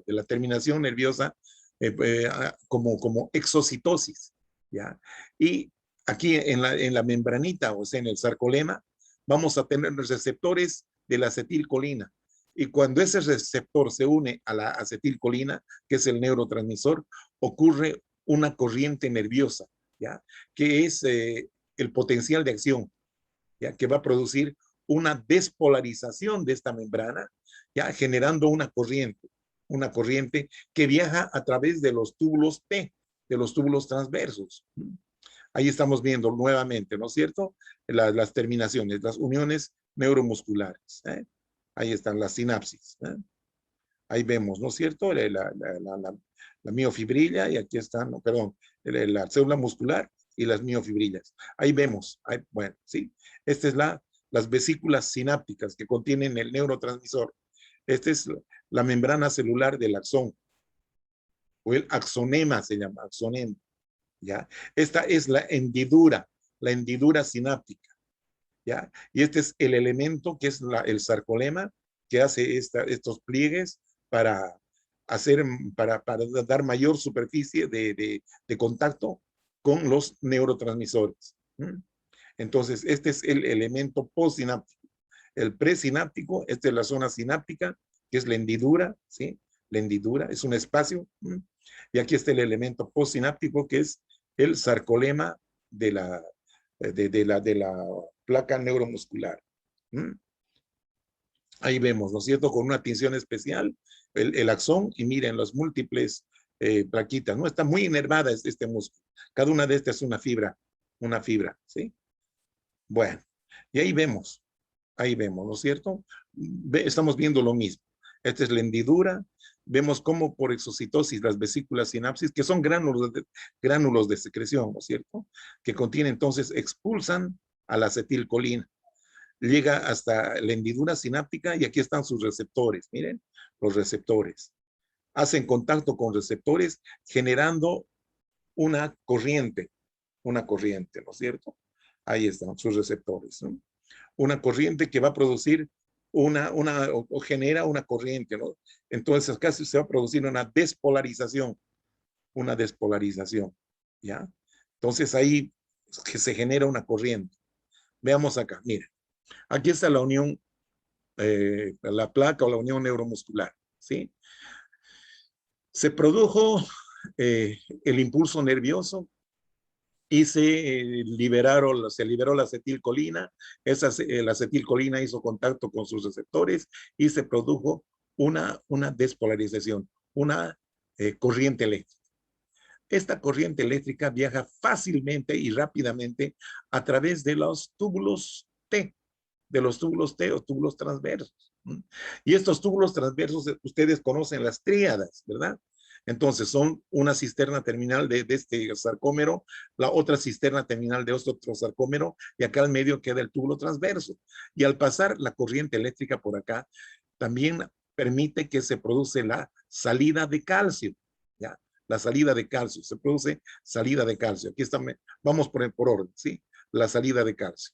la terminación nerviosa como exocitosis, ¿ya? Y aquí en la membranita, o sea, en el sarcolema, vamos a tener los receptores de la acetilcolina. Y cuando ese receptor se une a la acetilcolina, que es el neurotransmisor, ocurre una corriente nerviosa, ¿ya? Que es el potencial de acción, ¿ya? Que va a producir una despolarización de esta membrana, ya generando una corriente que viaja a través de los túbulos T, de los túbulos transversos. Ahí estamos viendo nuevamente, ¿no es cierto? Las terminaciones, las uniones neuromusculares. Ahí están las sinapsis. Ahí vemos, ¿no es cierto? La miofibrilla y aquí están, no, perdón, la célula muscular y las miofibrillas. Ahí vemos, bueno, sí. Esta es las vesículas sinápticas que contienen el neurotransmisor. Esta es la membrana celular del axón, o el axonema se llama, axonema, ¿ya? Esta es la hendidura sináptica, ¿ya? Y este es el elemento que es el sarcolema, que hace estos pliegues para dar mayor superficie de contacto con los neurotransmisores. Entonces, este es el elemento postsináptico. El presináptico, esta es la zona sináptica, que es la hendidura, ¿sí? La hendidura es un espacio. Y aquí está el elemento postsináptico, que es el sarcolema de la placa neuromuscular. Ahí vemos, ¿no es cierto? Con una tinción especial, el axón, y miren las múltiples plaquitas, ¿no? Está muy inervada este músculo. Cada una de estas es una fibra, ¿sí? Bueno, y ahí vemos, ¿no es cierto? Estamos viendo lo mismo. Esta es la hendidura. Vemos cómo por exocitosis las vesículas sinapsis, que son gránulos de secreción, ¿no es cierto? Que contienen, entonces, expulsan a la acetilcolina. Llega hasta la hendidura sináptica y aquí están sus receptores. Miren, los receptores. Hacen contacto con receptores generando una corriente, ¿no es cierto? Ahí están sus receptores, ¿no? Una corriente que va a producir o genera una corriente, ¿no? Entonces casi se va a producir una despolarización, ¿ya? Entonces ahí que se genera una corriente. Veamos acá, miren. Aquí está la unión, la placa o la unión neuromuscular, ¿sí? Se produjo el impulso nervioso y se liberó la acetilcolina. La acetilcolina hizo contacto con sus receptores y se produjo una despolarización, una corriente eléctrica. Esta corriente eléctrica viaja fácilmente y rápidamente a través de los túbulos T, o túbulos transversos. Y estos túbulos transversos, ustedes conocen las tríadas, ¿verdad? Entonces son una cisterna terminal de este sarcómero, la otra cisterna terminal de otro sarcómero, y acá al medio queda el túbulo transverso. Y al pasar la corriente eléctrica por acá, también permite que se produce la salida de calcio, ¿ya? La salida de calcio, se produce salida de calcio. Aquí está, vamos por orden, ¿sí? La salida de calcio.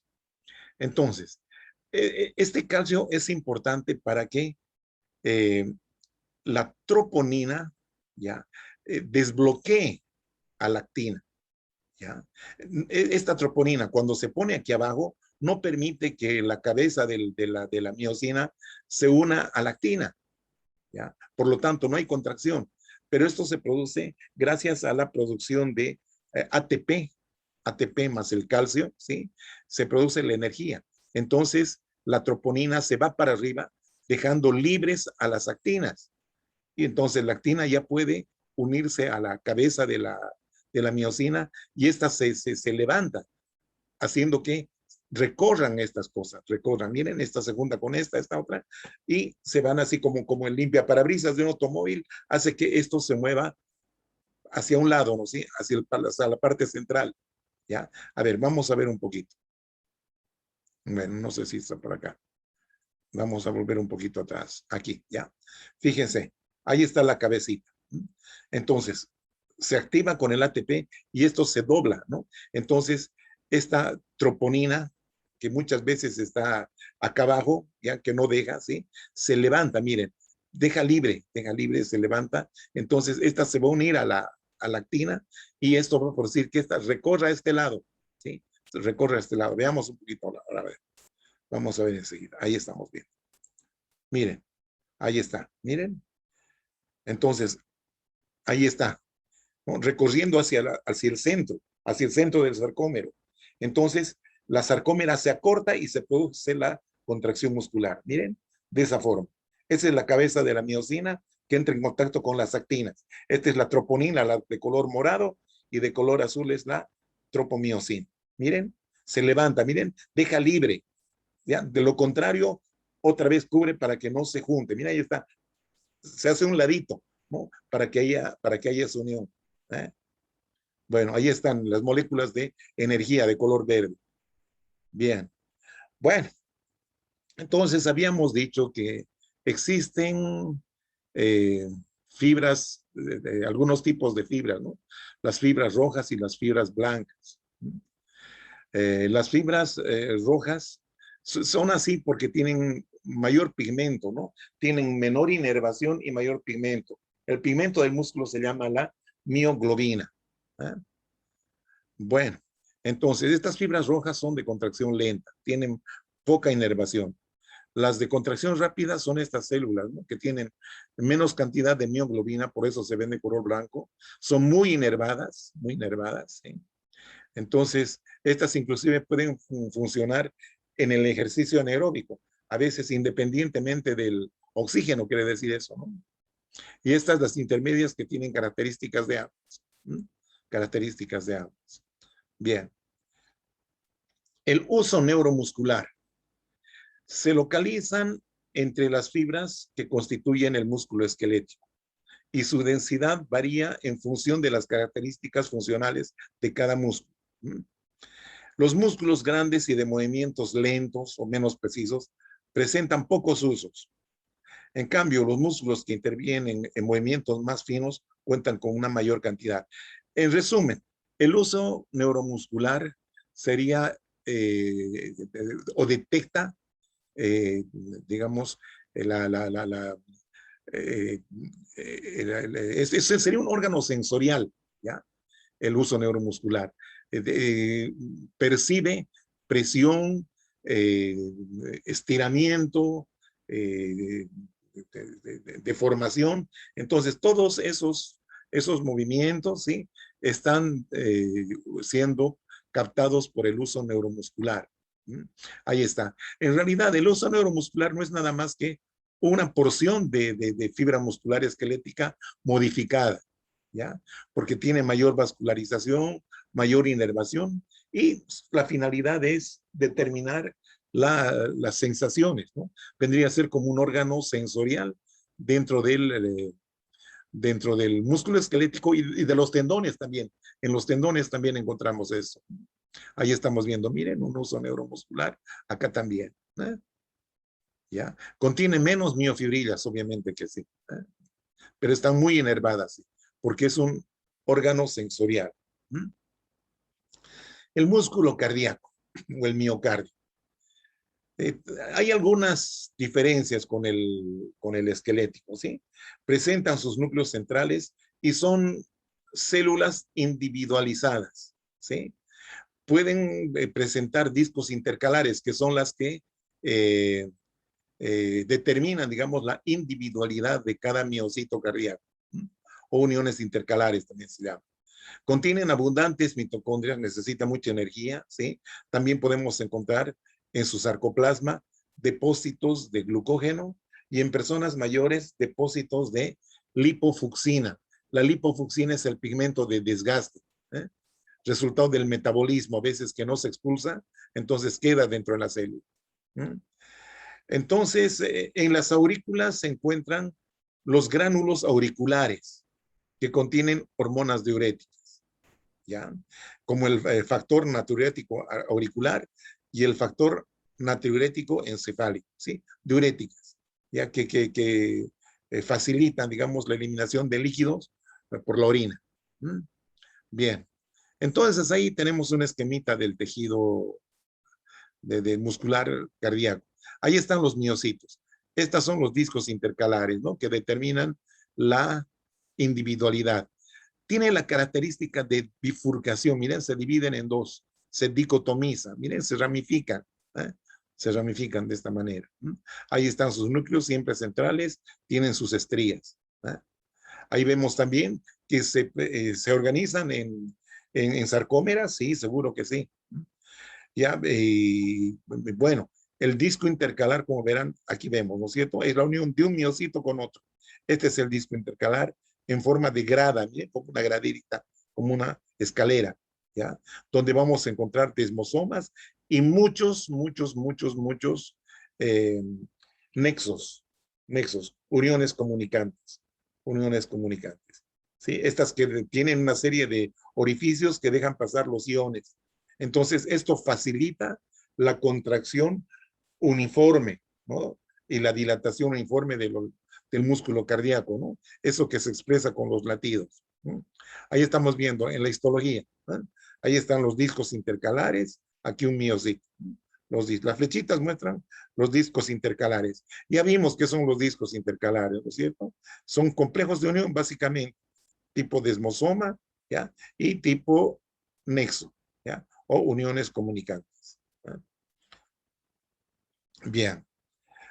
Entonces, este calcio es importante para que eh, la troponina, ¿ya? Desbloquee a la actina, ¿ya? Esta troponina, cuando se pone aquí abajo, no permite que la cabeza de la miosina se una a la actina, ¿ya? Por lo tanto, no hay contracción. Pero esto se produce gracias a la producción de ATP, ATP más el calcio, ¿sí? Se produce la energía. Entonces, la troponina se va para arriba, dejando libres a las actinas. Y entonces la actina ya puede unirse a la cabeza de la miosina y esta se levanta, haciendo que recorran estas cosas, recorran, miren esta segunda con esta otra, y se van así como el limpia parabrisas de un automóvil, hace que esto se mueva hacia un lado, ¿no? ¿Sí? Hacia la parte central, ¿ya? A ver, vamos a ver un poquito. Bueno, no sé si está por acá. Vamos a volver un poquito atrás, aquí, ¿ya? Fíjense, ahí está la cabecita. Entonces, se activa con el ATP y esto se dobla, ¿no? Entonces, esta troponina, que muchas veces está acá abajo, ya que no deja, ¿sí? Se levanta, miren, deja libre, se levanta. Entonces, esta se va a unir a la actina y esto va a decir que esta recorra a este lado, ¿sí? Recorre a este lado. Veamos un poquito ahora, a ver. Vamos a ver enseguida. Ahí estamos bien. Miren, ahí está. Miren. Entonces, ahí está, ¿no? Recorriendo hacia el centro del sarcómero. Entonces, la sarcómera se acorta y se produce la contracción muscular. Miren, de esa forma. Esa es la cabeza de la miosina que entra en contacto con las actinas. Esta es la troponina, la de color morado, y de color azul es la tropomiosina. Miren, se levanta, miren, deja libre. ¿Ya? De lo contrario, otra vez cubre para que no se junte. Mira, ahí está. Se hace un ladito, ¿no? Para que haya esa unión. ¿Eh? Bueno, ahí están las moléculas de energía de color verde. Bien. Bueno, entonces habíamos dicho que existen eh, fibras, algunos tipos de fibras, ¿no? Las fibras rojas y las fibras blancas. Las fibras rojas son así porque tienen mayor pigmento, ¿no? Tienen menor inervación y mayor pigmento. El pigmento del músculo se llama la mioglobina. ¿Eh? Bueno, entonces estas fibras rojas son de contracción lenta, tienen poca inervación. Las de contracción rápida son estas células, ¿no? Que tienen menos cantidad de mioglobina, por eso se ven de color blanco. Son muy inervadas, ¿sí? Entonces, estas inclusive pueden funcionar en el ejercicio anaeróbico, a veces independientemente del oxígeno, quiere decir eso, ¿no? Y estas las intermedias que tienen características de ambas. ¿Mm? Características de ambas. Bien. El uso neuromuscular. Se localizan entre las fibras que constituyen el músculo esquelético y su densidad varía en función de las características funcionales de cada músculo. ¿Mm? Los músculos grandes y de movimientos lentos o menos precisos presentan pocos usos. En cambio, los músculos que intervienen en movimientos más finos cuentan con una mayor cantidad. En resumen, el uso neuromuscular sería o detecta, digamos, la, la, la, la ese sería un órgano sensorial, ¿ya? El uso neuromuscular. Percibe presión, eh, estiramiento, eh, deformación. Entonces, todos esos movimientos, ¿sí? Están siendo captados por el uso neuromuscular. ¿Mm? Ahí está. En realidad, el uso neuromuscular no es nada más que una porción de fibra muscular esquelética modificada, ¿ya? Porque tiene mayor vascularización, mayor inervación y la finalidad es determinar las sensaciones, ¿no? Vendría a ser como un órgano sensorial dentro dentro del músculo esquelético y de los tendones también. En los tendones también encontramos eso. Ahí estamos viendo, miren, un uso neuromuscular, acá también. ¿Eh? ¿Ya? Contiene menos miofibrillas, obviamente que sí, ¿eh? Pero están muy inervadas, ¿sí? Porque es un órgano sensorial. ¿Mm? El músculo cardíaco o el miocardio. Eh, Hay algunas diferencias con el esquelético, ¿sí? Presentan sus núcleos centrales y son células individualizadas, ¿sí? Pueden presentar discos intercalares, que son las que eh, determinan, digamos, la individualidad de cada miocito cardíaco, ¿sí? O uniones intercalares también se llama. Contienen abundantes mitocondrias, necesita mucha energía, ¿sí? También podemos encontrar en su sarcoplasma depósitos de glucógeno y en personas mayores depósitos de lipofucsina. La lipofucsina es el pigmento de desgaste, ¿eh? Resultado del metabolismo, a veces que no se expulsa, entonces queda dentro de la célula. ¿Eh? Entonces, en las aurículas se encuentran los gránulos auriculares que contienen hormonas diuréticas, ¿ya? Como el factor natriurético auricular y el factor natriurético encefálico, ¿sí? Diuréticas, ya que facilitan, digamos, la eliminación de líquidos por la orina. ¿Mm? Bien, entonces ahí tenemos un esquemita del tejido de muscular cardíaco. Ahí están los miocitos. Estos son los discos intercalares, ¿no? Que determinan la individualidad. Tiene la característica de bifurcación. Miren, se dividen en dos, se dicotomizan, miren, se ramifican, ¿eh? Se ramifican de esta manera. Ahí están sus núcleos siempre centrales, tienen sus estrías, ¿eh? Ahí vemos también que se organizan en sarcómeras, sí, seguro que sí. Ya, bueno, el disco intercalar, como verán, aquí vemos, ¿no es cierto? Es la unión de un miocito con otro. Este es el disco intercalar en forma de grada, ¿bien? Como una graderita, como una escalera, ¿ya? Donde vamos a encontrar desmosomas y muchos eh, nexos, uniones comunicantes, ¿sí? Estas que tienen una serie de orificios que dejan pasar los iones. Entonces, esto facilita la contracción uniforme, ¿no? Y la dilatación uniforme del músculo cardíaco, ¿no? Eso que se expresa con los latidos, ¿no? Ahí estamos viendo en la histología, ¿no? Ahí están los discos intercalares, aquí un miocito. Las flechitas muestran los discos intercalares. Ya vimos qué son los discos intercalares, ¿no es cierto? Son complejos de unión, básicamente, tipo desmosoma, ¿ya? Y tipo nexo, ¿ya? O uniones comunicantes, ¿ya? Bien,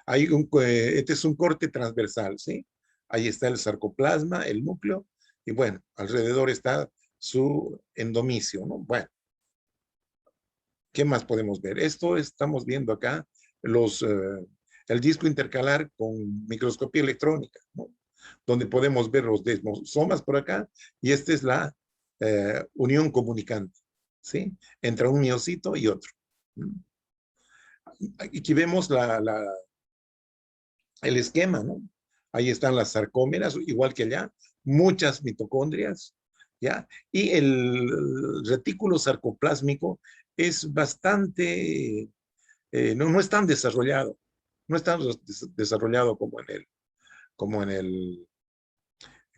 este es un corte transversal, ¿sí? Ahí está el sarcoplasma, el núcleo, y bueno, alrededor está su endomicio, ¿no? Bueno, ¿qué más podemos ver? Esto estamos viendo acá, el disco intercalar con microscopía electrónica, ¿no? Donde podemos ver los desmosomas por acá, y esta es la unión comunicante, ¿sí? Entre un miocito y otro. Aquí vemos el esquema, ¿no? Ahí están las sarcómeras, igual que allá, muchas mitocondrias, ¿ya? Y el retículo sarcoplásmico es bastante, no es tan desarrollado, no es tan desarrollado como en el,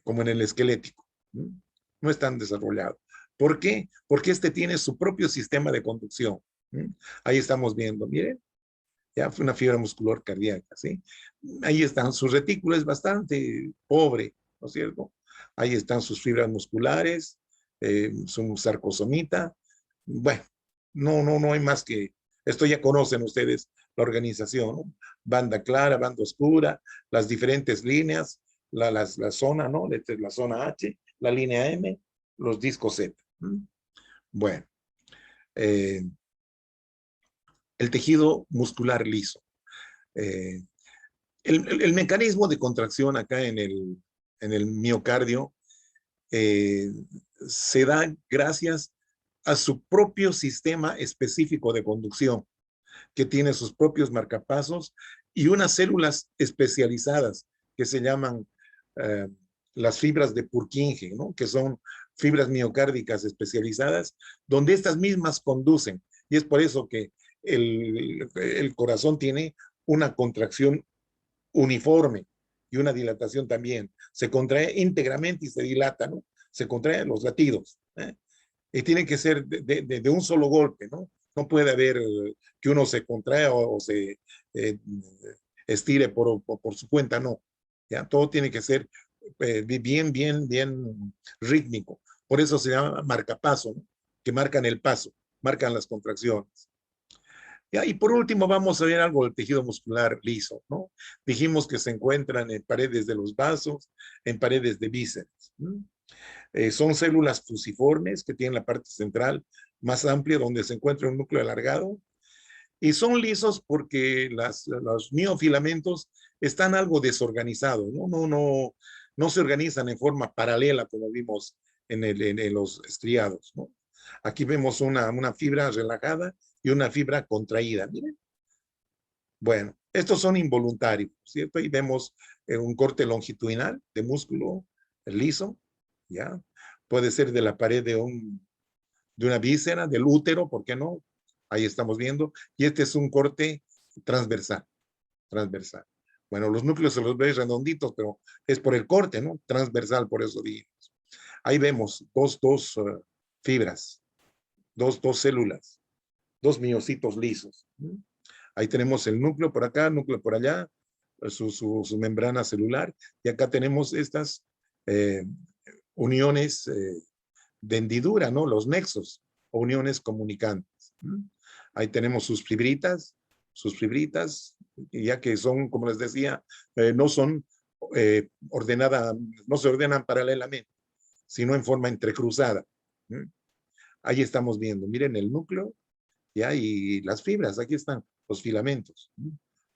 como en el esquelético, ¿no? No es tan desarrollado. ¿Por qué? Porque este tiene su propio sistema de conducción, ¿no? Ahí estamos viendo, miren, ya fue una fibra muscular cardíaca, ¿sí? Ahí están, su retículo es bastante pobre, ¿no es cierto? Ahí están sus fibras musculares, su sarcosomita. Bueno, no hay más que, esto ya conocen ustedes la organización, ¿no? Banda clara, banda oscura, las diferentes líneas, la zona, ¿no? La zona H, la línea M, los discos Z. Bueno, eh, el tejido muscular liso. Eh, el mecanismo de contracción acá en el miocardio eh, se da gracias a su propio sistema específico de conducción, que tiene sus propios marcapasos y unas células especializadas que se llaman eh, las fibras de Purkinje, ¿no? Que son fibras miocárdicas especializadas, donde estas mismas conducen. Y es por eso que el corazón tiene una contracción uniforme y una dilatación también. Se contrae íntegramente y se dilata, ¿no? Se contraen los latidos, ¿eh? Y tiene que ser de un solo golpe, ¿no? No puede haber que uno se contraiga o se estire por su cuenta, no. ¿Ya? Todo tiene que ser bien rítmico. Por eso se llama marcapaso, ¿no? Que marcan el paso, marcan las contracciones. ¿Ya? Y por último vamos a ver algo del tejido muscular liso, ¿no? Dijimos que se encuentran en paredes de los vasos, en paredes de vísceras. Son células fusiformes que tienen la parte central más amplia donde se encuentra un núcleo alargado y son lisos porque los miofilamentos están algo desorganizados, ¿no? No se organizan en forma paralela como vimos en los estriados, ¿no? Aquí vemos una fibra relajada y una fibra contraída, miren. Bueno, estos son involuntarios, ¿cierto? Y vemos un corte longitudinal de músculo liso, ¿ya? Puede ser de la pared de una víscera, del útero, ¿por qué no? Ahí estamos viendo. Y este es un corte transversal, transversal. Bueno, los núcleos se los veis redonditos, pero es por el corte, ¿no? Transversal, por eso dijimos. Ahí vemos dos fibras, dos células, dos miocitos lisos. Ahí tenemos el núcleo por acá, núcleo por allá, su membrana celular, y acá tenemos estas uniones de hendidura, ¿no? Los nexos, o uniones comunicantes. Ahí tenemos sus fibritas, ya que son, como les decía, no son ordenadas, no se ordenan paralelamente, sino en forma entrecruzada. Ahí estamos viendo, miren el núcleo, ¿ya? Y las fibras, aquí están los filamentos,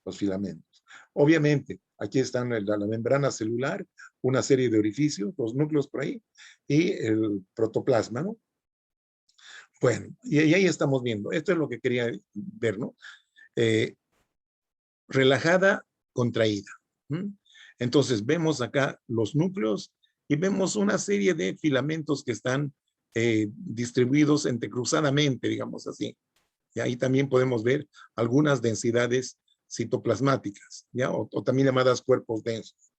los filamentos. Obviamente, aquí están la membrana celular, una serie de orificios, los núcleos por ahí, y el protoplasma, ¿no? Bueno, y ahí estamos viendo, esto es lo que quería ver, ¿no? Relajada, contraída. Entonces, vemos acá los núcleos y vemos una serie de filamentos que están distribuidos entrecruzadamente, digamos así. Y ahí también podemos ver algunas densidades citoplasmáticas, ¿ya? O también llamadas cuerpos densos.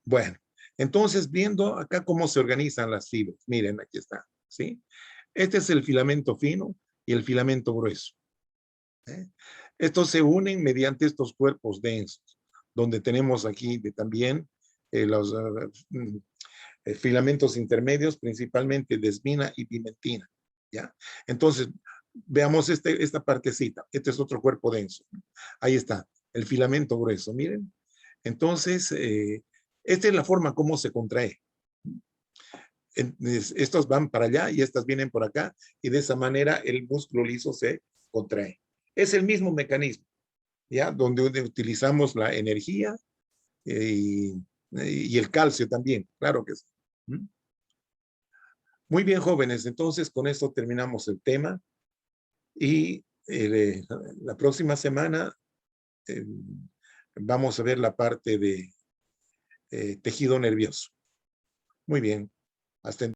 Bueno, entonces viendo acá cómo se organizan las fibras, miren, aquí está, ¿sí? Este es el filamento fino y el filamento grueso. Estos se unen mediante estos cuerpos densos, donde tenemos aquí también los filamentos intermedios, principalmente desmina y pimentina, ¿ya? Entonces, veamos esta partecita. Este es otro cuerpo denso. Ahí está, el filamento grueso, miren. Entonces, esta es la forma como se contrae. Estos van para allá y estas vienen por acá y de esa manera el músculo liso se contrae. Es el mismo mecanismo, ¿ya? Donde utilizamos la energía y el calcio también, claro que sí. Muy bien, jóvenes, entonces con esto terminamos el tema y la próxima semana eh, vamos a ver la parte de tejido nervioso. Muy bien, hasta entonces.